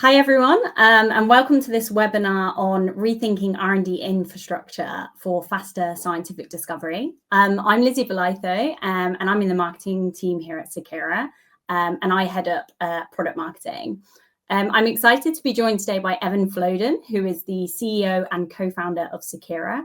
Hi everyone, and welcome to this webinar on rethinking R&D infrastructure for faster scientific discovery. I'm Lizzie Belitho, and I'm in the marketing team here at Seqera, and I head up product marketing. I'm excited to be joined today by Evan Floden, who is the CEO and co-founder of Seqera.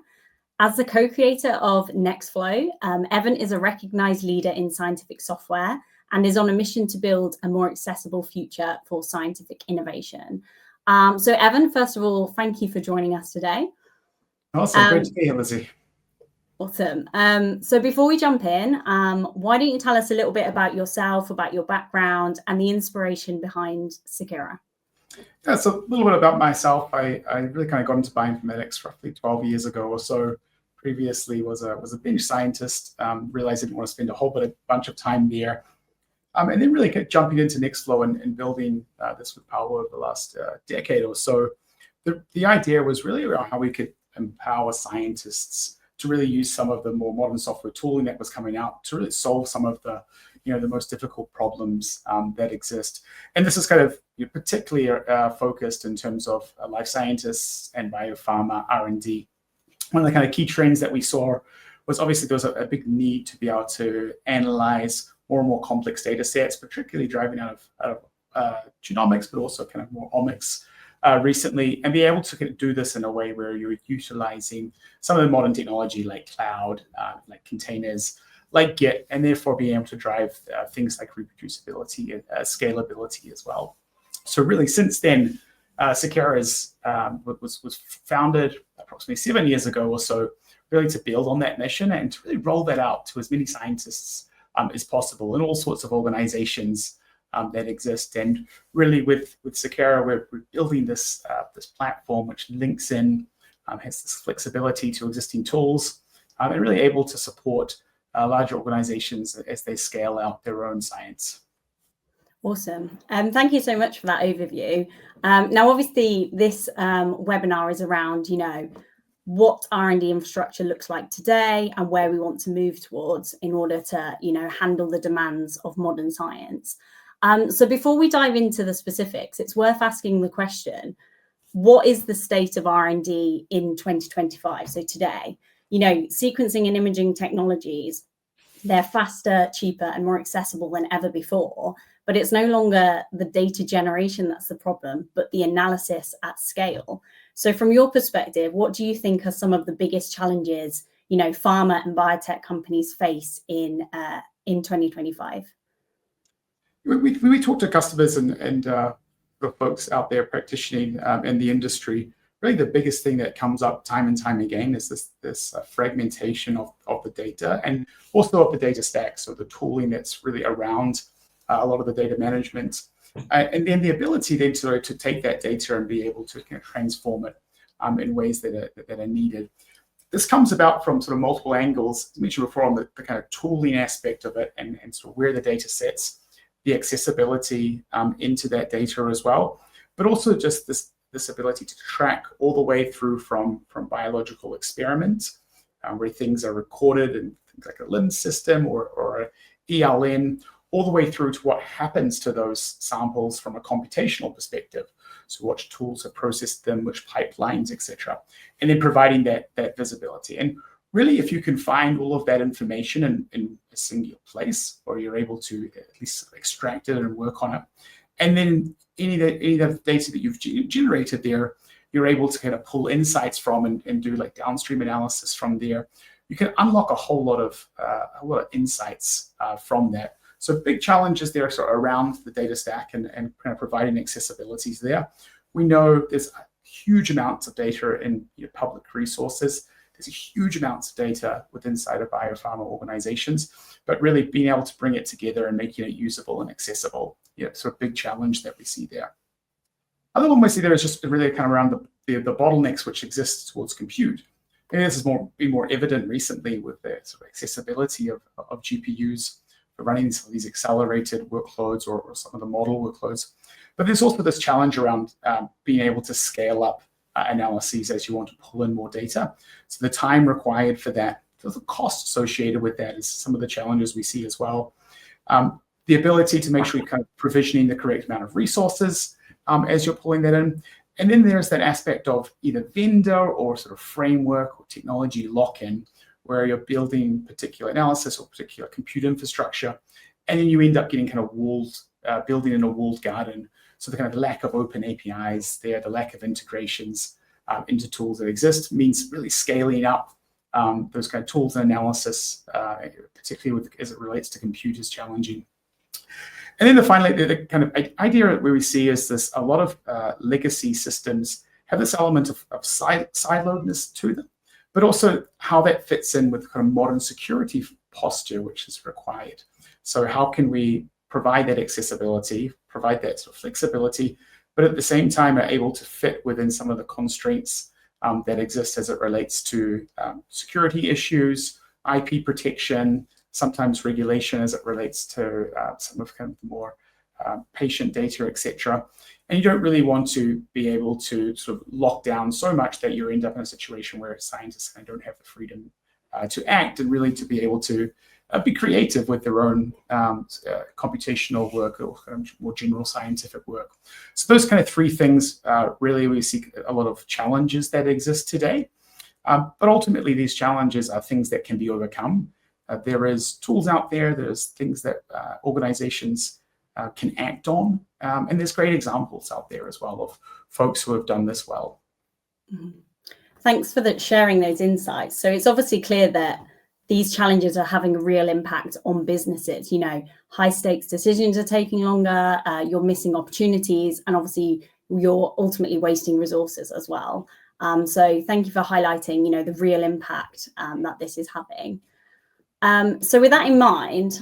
As the co-creator of Nextflow, Evan is a recognized leader in scientific software and is on a mission to build a more accessible future for scientific innovation. So Evan, first of all, thank you for joining us today. Awesome, great to be here, Lizzie. Awesome. So before we jump in, why don't you tell us a little bit about yourself, about your background and the inspiration behind Seqera? Yeah, so a little bit about myself. I really kind of got into bioinformatics roughly 12 years ago or so. Previously was a bench scientist, realized I didn't want to spend a whole bunch of time there. And then really kept jumping into Nextflow and building this with Power over the last decade or so. The idea was really around how we could empower scientists to really use some of the more modern software tooling that was coming out to really solve some of the most difficult problems that exist. And this is kind of particularly focused in terms of life scientists and biopharma R&D. One of the kind of key trends that we saw was obviously there was a big need to be able to analyze more and more complex data sets, particularly driving out of genomics, but also kind of more omics recently, and be able to kind of do this in a way where you're utilizing some of the modern technology like cloud, like containers, like Git, and therefore being able to drive things like reproducibility and scalability as well. So really, since then, Seqera was founded approximately 7 years ago or so, really to build on that mission and to really roll that out to as many scientists as possible in all sorts of organizations that exist. And really with Seqera, we're building this platform which links in, has this flexibility to existing tools, and really able to support larger organizations as they scale out their own science. Awesome. Thank you so much for that overview. Now, obviously, this webinar is around, what R&D infrastructure looks like today and where we want to move towards in order to, handle the demands of modern science. So before we dive into the specifics, it's worth asking the question, what is the state of R&D in 2025? So today, sequencing and imaging technologies, they're faster, cheaper, and more accessible than ever before. But it's no longer the data generation that's the problem, but the analysis at scale. So from your perspective, what do you think are some of the biggest challenges, pharma and biotech companies face in 2025? We talk to customers and folks out there practicing in the industry. Really, the biggest thing that comes up time and time again is this fragmentation of the data and also of the data stack. So the tooling that's really around a lot of the data management, and then the ability then to take that data and be able to kind of transform it in ways that are needed. This comes about from sort of multiple angles. As mentioned before, on the kind of tooling aspect of it and sort of where the data sits, the accessibility into that data as well, but also just this ability to track all the way through from biological experiments where things are recorded in things like a LIMS system or a ELN, all the way through to what happens to those samples from a computational perspective. So what tools have processed them, which pipelines, etc. And then providing that visibility. And really, if you can find all of that information in a single place, or you're able to at least extract it and work on it, and then any of the data that you've generated there, you're able to kind of pull insights from and do like downstream analysis from there, you can unlock a whole lot of insights from that. So big challenges there sort of around the data stack and kind of providing accessibilities there. We know there's huge amounts of data in public resources. There's a huge amounts of data inside of biopharma organizations, but really being able to bring it together and making it usable and accessible, sort of big challenge that we see there. Other one we see there is just really kind of around the bottlenecks which exist towards compute. And this has been more evident recently with the sort of accessibility of GPUs for running some of these accelerated workloads or some of the model workloads. But there's also this challenge around being able to scale up analyses as you want to pull in more data. So the time required for that, the cost associated with that is some of the challenges we see as well. The ability to make sure you're kind of provisioning the correct amount of resources, as you're pulling that in. And then there's that aspect of either vendor or sort of framework or technology lock-in, where you're building particular analysis or particular compute infrastructure, and then you end up getting kind of walls, building in a walled garden. So the kind of lack of open APIs there, the lack of integrations into tools that exist means really scaling up those kind of tools and analysis, particularly as it relates to compute, is challenging. And then finally, the kind of idea where we see is this: a lot of legacy systems have this element of siloedness to them, but also how that fits in with kind of modern security posture, which is required. So how can we provide that accessibility, provide that sort of flexibility, but at the same time are able to fit within some of the constraints that exist as it relates to security issues, IP protection, sometimes regulation as it relates to some of kind of the more patient data, etc. And you don't really want to be able to sort of lock down so much that you end up in a situation where scientists kind of don't have the freedom to act and really to be able to be creative with their own computational work or kind of more general scientific work. So those kind of three things, really we see a lot of challenges that exist today. But ultimately, these challenges are things that can be overcome. There is tools out there, there's things that organizations can act on, and there's great examples out there as well of folks who have done this well. Thanks for sharing those insights. So it's obviously clear that these challenges are having a real impact on businesses. You know, high stakes decisions are taking longer, you're missing opportunities, and obviously you're ultimately wasting resources as well. So thank you for highlighting, you know, the real impact that this is having. So with that in mind,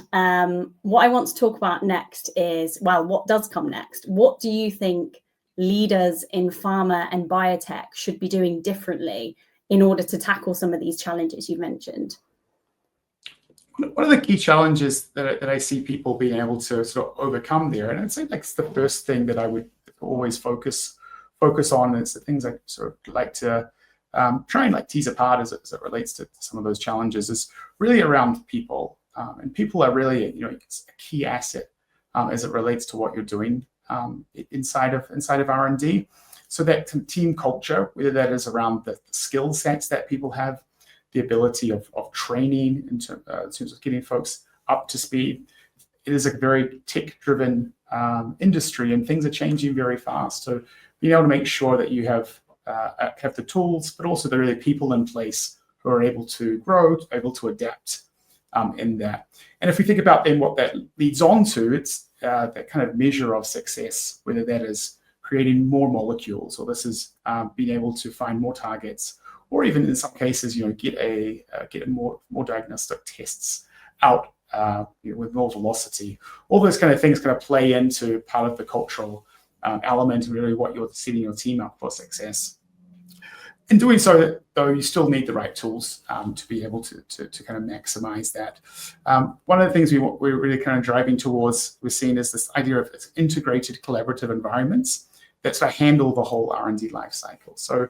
what I want to talk about next is, well, what does come next? What do you think leaders in pharma and biotech should be doing differently in order to tackle some of these challenges you mentioned? One of the key challenges that I see people being able to sort of overcome there, and I'd say that's the first thing that I would always focus on, is the things I sort of like to try and tease apart as it relates to some of those challenges, is really around people. And people are really, you know, it's a key asset as it relates to what you're doing inside of R&D. So that team culture, whether that is around the skill sets that people have, the ability of training in terms of getting folks up to speed. It is a very tech-driven industry, and things are changing very fast. So being able to make sure that you have the tools, but also the really people in place who are able to grow, able to adapt in that. And if we think about then what that leads on to, it's that kind of measure of success, whether that is creating more molecules, or this is being able to find more targets, or even in some cases, you know, get more diagnostic tests out with more velocity. All those kind of things kind of play into part of the cultural element, and really what you're setting your team up for success. In doing so, though, you still need the right tools to be able to kind of maximize that. One of the things we're really kind of driving towards, we're seeing, is this idea of integrated collaborative environments that sort of handle the whole R&D life cycle. So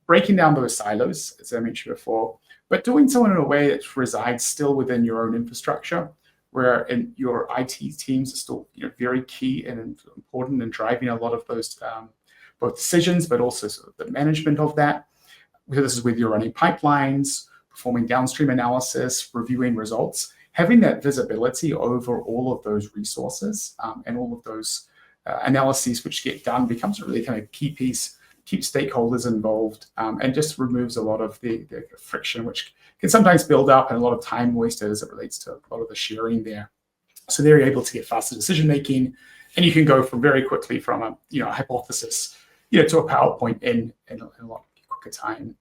breaking down those silos, as I mentioned before, but doing so in a way that resides still within your own infrastructure, where your IT teams are still, you know, very key and important in driving a lot of those both decisions, but also sort of the management of that. Whether this is with your running pipelines, performing downstream analysis, reviewing results, having that visibility over all of those resources and all of those analyses which get done becomes a really kind of key piece. Keep stakeholders involved, and just removes a lot of the friction, which can sometimes build up, and a lot of time wasted as it relates to a lot of the sharing there. So they're able to get faster decision making, and you can go from very quickly from a hypothesis to a PowerPoint in a lot quicker time.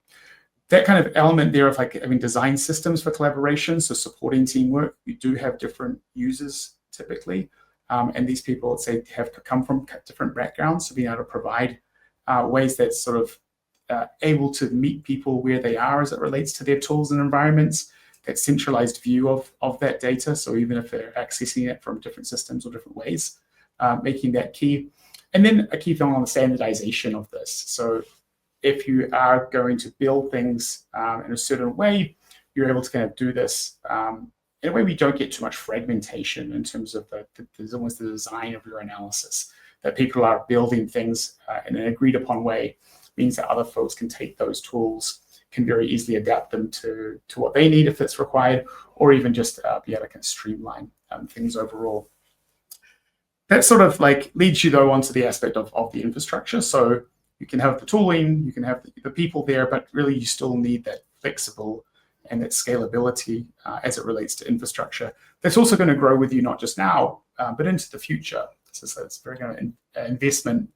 That kind of element there of having design systems for collaboration, so supporting teamwork. You do have different users typically, and these people, let's say, have come from different backgrounds, so being able to provide ways that sort of able to meet people where they are as it relates to their tools and environments, that centralized view of that data. So even if they're accessing it from different systems or different ways, making that key. And then a key thing on the standardization of this. So if you are going to build things in a certain way, you're able to kind of do this in a way we don't get too much fragmentation in terms of there's almost the design of your analysis. that people are building things in an agreed upon way means that other folks can take those tools, can very easily adapt them to what they need if it's required, or even just be able to kind of streamline things overall. That sort of like leads you though onto the aspect of the infrastructure. So you can have the tooling, you can have the people there, but really you still need that flexible and that scalability as it relates to infrastructure. That's also going to grow with you not just now, but into the future. So it's very kind of investment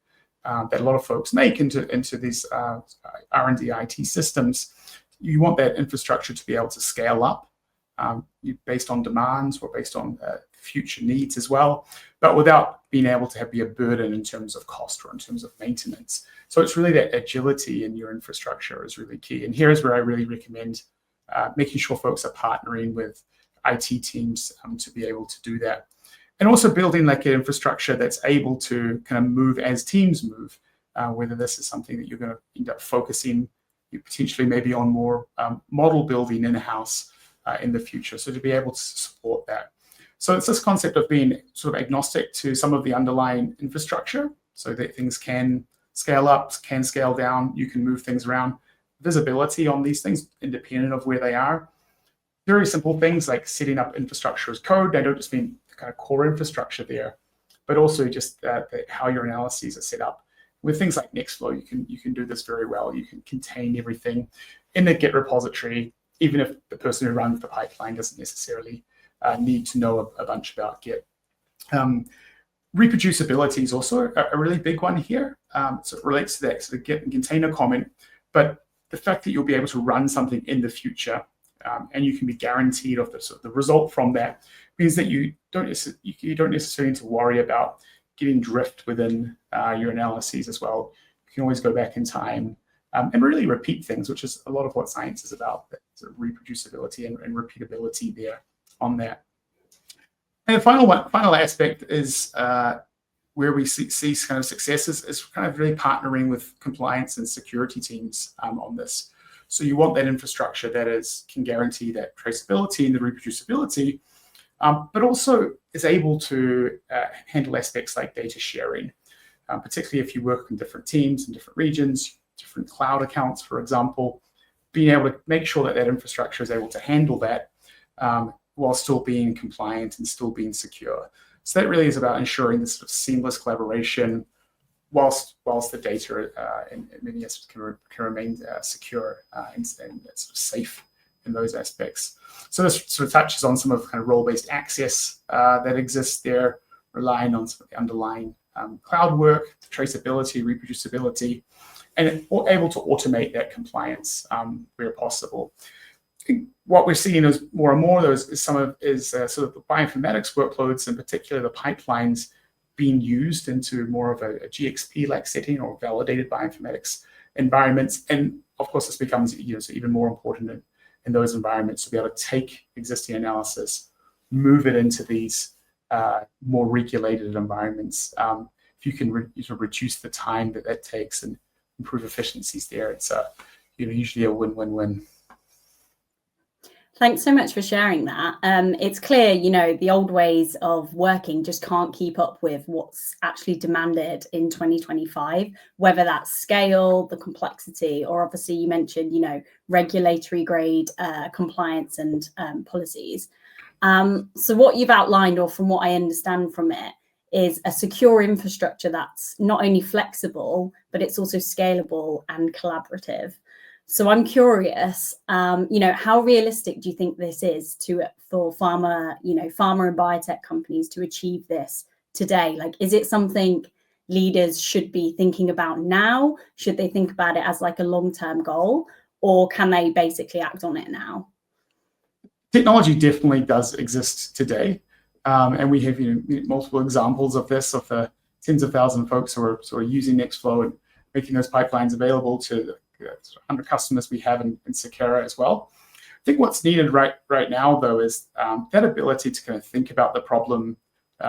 that a lot of folks make into these R&D IT systems. You want that infrastructure to be able to scale up based on demands or based on future needs as well, but without being able to be a burden in terms of cost or in terms of maintenance. So it's really that agility in your infrastructure is really key. And here's where I really recommend making sure folks are partnering with IT teams to be able to do that. And also building like an infrastructure that's able to kind of move as teams move, whether this is something that you're going to end up focusing you potentially maybe on more model building in-house in the future. So to be able to support that. So it's this concept of being sort of agnostic to some of the underlying infrastructure so that things can scale up, can scale down, you can move things around. Visibility on these things independent of where they are. Very simple things like setting up infrastructure as code. They don't just mean the kind of core infrastructure there, but also just how your analyses are set up. With things like Nextflow, you can do this very well. You can contain everything in the Git repository, even if the person who runs the pipeline doesn't necessarily need to know a bunch about Git. Reproducibility is also a really big one here. So it relates to that sort of Git and container comment, but the fact that you'll be able to run something in the future and you can be guaranteed of the result from that means that you don't necessarily need to worry about getting drift within your analyses as well. You can always go back in time and really repeat things, which is a lot of what science is about, that sort of reproducibility and repeatability there on that. And the final aspect is where we see kind of successes is kind of really partnering with compliance and security teams on this. So you want that infrastructure that can guarantee that traceability and the reproducibility, but also is able to handle aspects like data sharing, particularly if you work in different teams in different regions, different cloud accounts, for example, being able to make sure that that infrastructure is able to handle that while still being compliant and still being secure. So that really is about ensuring this sort of seamless collaboration whilst the data in many aspects can remain secure and sort of safe in those aspects. So this sort of touches on some of the kind of role-based access that exists there, relying on some of the underlying cloud work, traceability, reproducibility, and able to automate that compliance where possible. What we're seeing is more and more is sort of the bioinformatics workloads, in particular the pipelines, being used into more of a GXP-like setting or validated bioinformatics environments. And of course, this becomes even more important in those environments to be able to take existing analysis, move it into these more regulated environments. If you can reduce the time that takes and improve efficiencies there, it's usually a win-win-win. Thanks so much for sharing that. It's clear, the old ways of working just can't keep up with what's actually demanded in 2025, whether that's scale, the complexity, or obviously you mentioned, regulatory grade compliance and policies. So what you've outlined, or from what I understand from it, is a secure infrastructure that's not only flexible, but it's also scalable and collaborative. So I'm curious, how realistic do you think this is for pharma and biotech companies to achieve this today? Like, is it something leaders should be thinking about now? Should they think about it as like a long-term goal, or can they basically act on it now? Technology definitely does exist today. And we have multiple examples of this, of the tens of thousands of folks who are sort of using Nextflow and making those pipelines available to the 100 customers we have in Seqera as well. I think what's needed right now, though, is that ability to kind of think about the problem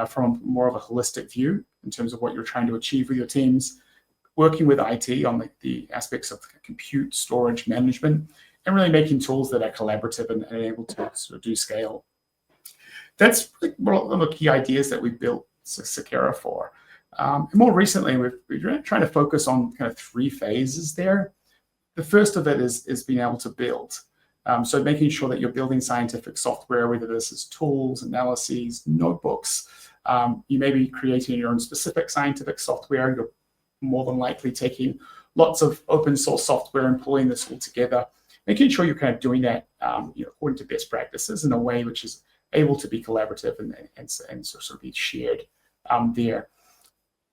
from more of a holistic view in terms of what you're trying to achieve with your teams, working with IT on the aspects of compute, storage, management, and really making tools that are collaborative and able to sort of do scale. That's really one of the key ideas that we built Seqera for. And more recently, we're trying to focus on kind of 3 phases there. The first of it is being able to build. So making sure that you're building scientific software, whether this is tools, analyses, notebooks. You may be creating your own specific scientific software. You're more than likely taking lots of open source software and pulling this all together, making sure you're kind of doing that according to best practices in a way which is able to be collaborative and sort of be shared there.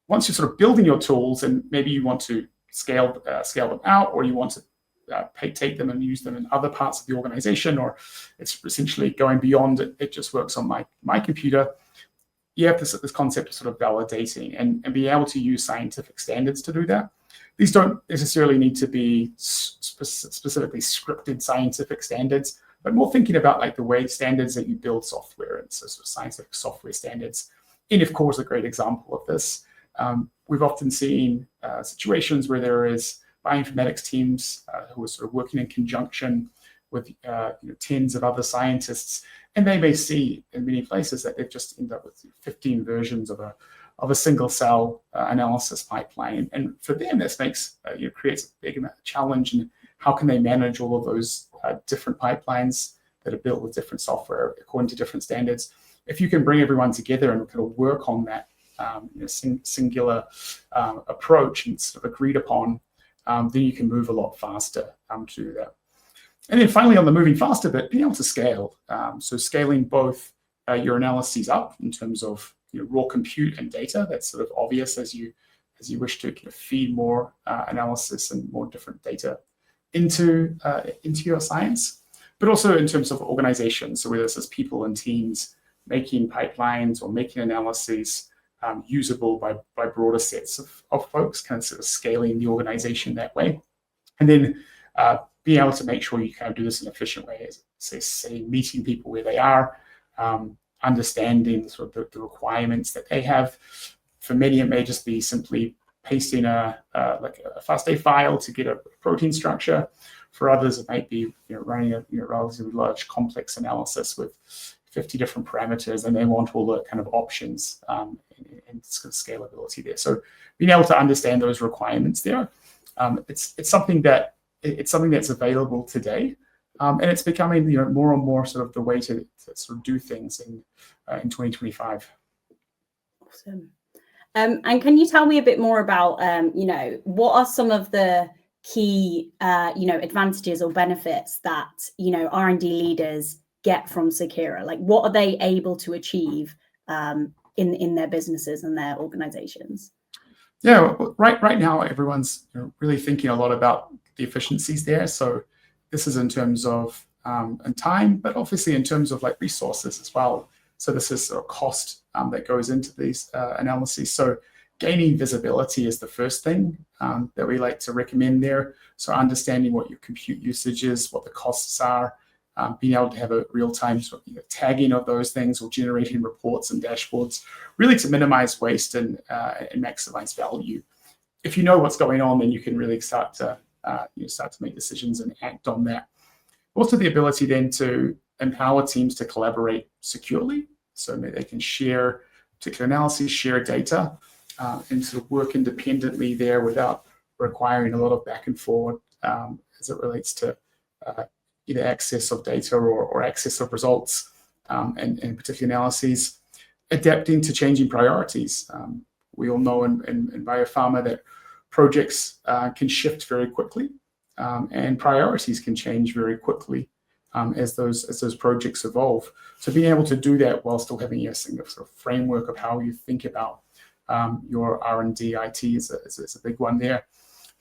Once you're sort of building your tools, and maybe you want to scale them out, or you want to take them and use them in other parts of the organization, or it's essentially going beyond it just works on my computer. You have this concept of sort of validating and being able to use scientific standards to do that. These don't necessarily need to be specifically scripted scientific standards, but more thinking about like the way standards that you build software, and so sort of scientific software standards. NF is a great example of this. We've often seen situations where there is bioinformatics teams who are sort of working in conjunction with tens of other scientists, and they may see in many places that they've just ended up with 15 versions of a single cell analysis pipeline. And for them, this creates a big challenge in how can they manage all of those different pipelines that are built with different software according to different standards. If you can bring everyone together and kind of work on that singular approach and sort of agreed upon, then you can move a lot faster to do that. And then finally, on the moving faster bit, being able to scale. So scaling both your analyses up in terms of raw compute and data. That's sort of obvious as you wish to kind of feed more analysis and more different data into your science, but also in terms of organization. So whether this is people and teams making pipelines or making analyses usable by broader sets of folks, kind of sort of scaling the organization that way. And then being able to make sure you kind of do this in an efficient way, as say meeting people where they are, understanding sort of the requirements that they have. For many, it may just be simply pasting a FASTA file to get a protein structure. For others, it might be running a relatively large complex analysis with 50 different parameters, and they want all the kind of options and sort of scalability there. So being able to understand those requirements there, it's something that's available today, and it's becoming more and more sort of the way to sort of do things in 2025. Awesome. And can you tell me a bit more about what are some of the key advantages or benefits that R&D leaders get from Seqera? Like, what are they able to achieve in their businesses and their organizations? Yeah, well, right now everyone's really thinking a lot about the efficiencies there. So this is in terms of and time, but obviously in terms of like resources as well. So this is a cost that goes into these analyses. So gaining visibility is the first thing that we like to recommend there. So understanding what your compute usage is, what the costs are, being able to have a real-time sort of, tagging of those things, or generating reports and dashboards, really to minimize waste and maximize value. If you know what's going on, then you can really start to make decisions and act on that. Also, the ability then to empower teams to collaborate securely, so they can share particular analyses, share data, and sort of work independently there without requiring a lot of back and forth as it relates to either access of data or access of results and particular analyses. Adapting to changing priorities. We all know in biopharma that projects can shift very quickly, and priorities can change very quickly as those projects evolve. So being able to do that while still having a sort of framework of how you think about your R&D IT is a big one there.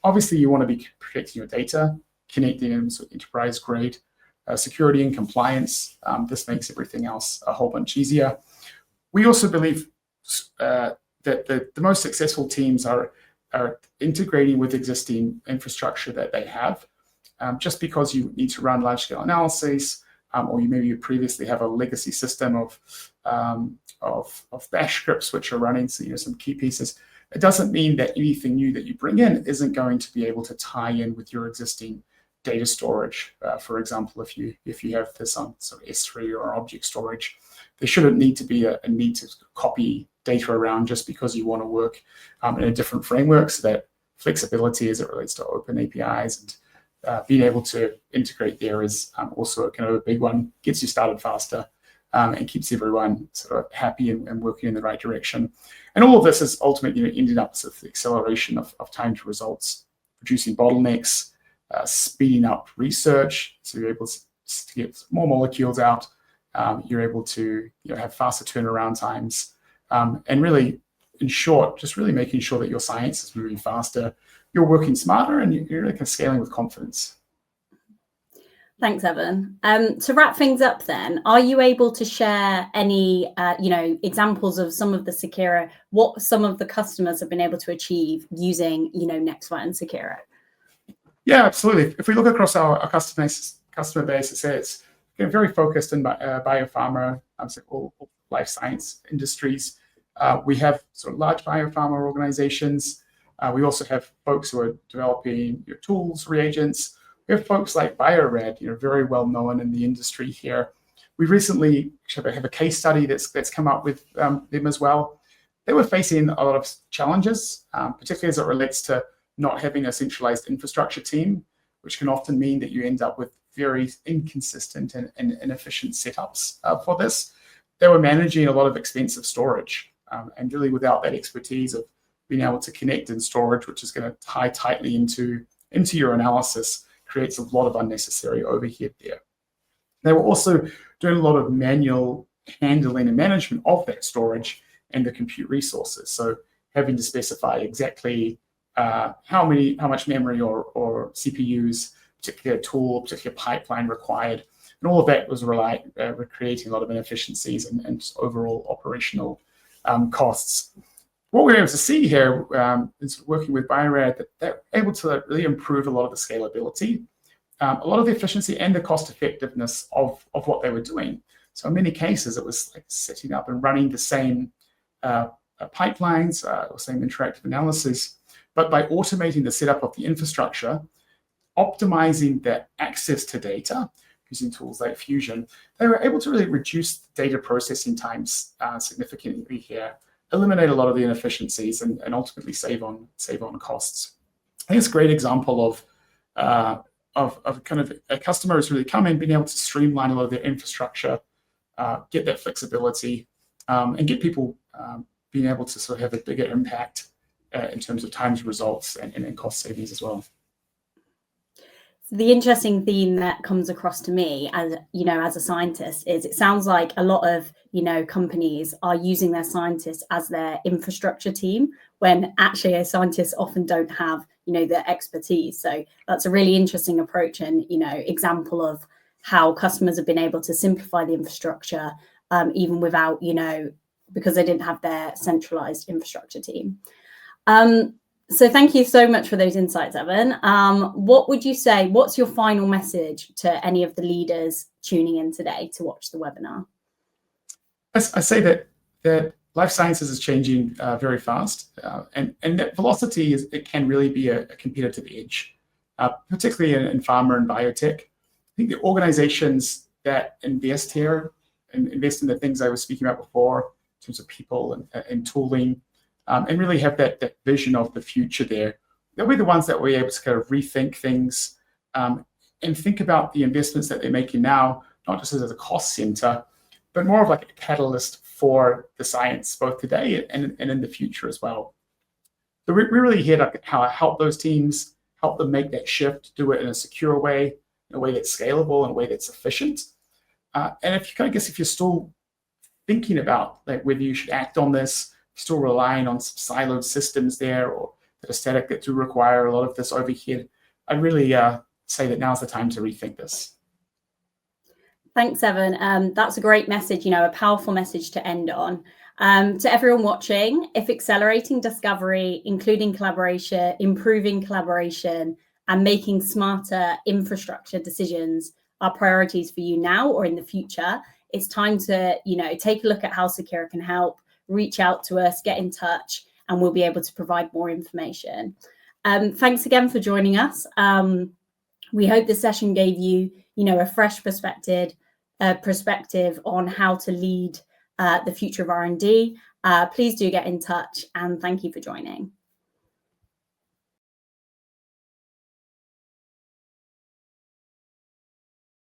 Obviously, you want to be protecting your data, connecting them to enterprise grade security and compliance. This makes everything else a whole bunch easier. We also believe that the most successful teams are integrating with existing infrastructure that they have. Just because you need to run large-scale analyses, or you previously have a legacy system of bash scripts which are running some key pieces, it doesn't mean that anything new that you bring in isn't going to be able to tie in with your existing data storage. For example, if you have this on sort of S3 or object storage, there shouldn't need to be a need to copy data around just because you want to work in a different framework. So that flexibility as it relates to open APIs and being able to integrate there is also kind of a big one. Gets you started faster and keeps everyone sort of happy and working in the right direction. And all of this is ultimately ended up with the acceleration of time to results, reducing bottlenecks, speeding up research, so you're able to get more molecules out. You're able to have faster turnaround times, and really, in short, just really making sure that your science is moving faster, you're working smarter, and you're really kind of scaling with confidence. Thanks, Evan. To wrap things up then, are you able to share any examples of some of the Seqera, what some of the customers have been able to achieve using NextVite and Seqera? Yeah, absolutely. If we look across our customer base, it's very focused in biopharma, all life science industries. We have sort of large biopharma organizations. We also have folks who are developing tools, reagents. We have folks like Bio-Rad, very well known in the industry here. We recently have a case study that's come up with them as well. They were facing a lot of challenges, particularly as it relates to not having a centralized infrastructure team, which can often mean that you end up with very inconsistent and inefficient setups for this. They were managing a lot of expensive storage, and really without that expertise of being able to connect in storage, which is going to tie tightly into your analysis, creates a lot of unnecessary overhead there. They were also doing a lot of manual handling and management of that storage and the compute resources. So having to specify exactly how much memory or CPUs, particular tool, particular pipeline required, and all of that was creating a lot of inefficiencies and just overall operational costs. What we're able to see here is working with Bio-Rad that they're able to really improve a lot of the scalability, a lot of the efficiency and the cost effectiveness of what they were doing. So in many cases, it was like setting up and running the same pipelines or same interactive analysis, but by automating the setup of the infrastructure, optimizing that access to data using tools like Fusion, they were able to really reduce data processing times significantly here, eliminate a lot of the inefficiencies, and ultimately save on costs. I think it's a great example of kind of a customer who's really come in, being able to streamline a lot of their infrastructure, get that flexibility, and get people being able to sort of have a bigger impact in terms of times results and cost savings as well. The interesting theme that comes across to me as a scientist is it sounds like a lot of companies are using their scientists as their infrastructure team, when actually scientists often don't have the expertise. So that's a really interesting approach and example of how customers have been able to simplify the infrastructure even without because they didn't have their centralized infrastructure team. So thank you so much for those insights, Evan. What would you say, what's your final message to any of the leaders tuning in today to watch the webinar? I say that life sciences is changing very fast, and that velocity it can really be a competitive edge, particularly in pharma and biotech. I think the organizations that invest here and invest in the things I was speaking about before in terms of people and tooling, and really have that vision of the future there, they'll be the ones that will be able to kind of rethink things and think about the investments that they're making now, not just as a cost center, but more of like a catalyst for the science, both today and in the future as well. So we're really here to help those teams, help them make that shift, do it in a secure way, in a way that's scalable, in a way that's efficient. And if you're still thinking about like whether you should act on this, still relying on some siloed systems there or that are static that do require a lot of this overhead, I'd really say that now's the time to rethink this. Thanks, Evan. That's a great message, a powerful message to end on. To everyone watching, if accelerating discovery, including collaboration, improving collaboration, and making smarter infrastructure decisions are priorities for you now or in the future, it's time to, take a look at how Seqera can help. Reach out to us, get in touch, and we'll be able to provide more information. Thanks again for joining us. We hope this session gave you, a fresh perspective on how to lead the future of R&D, please do get in touch, and thank you for joining.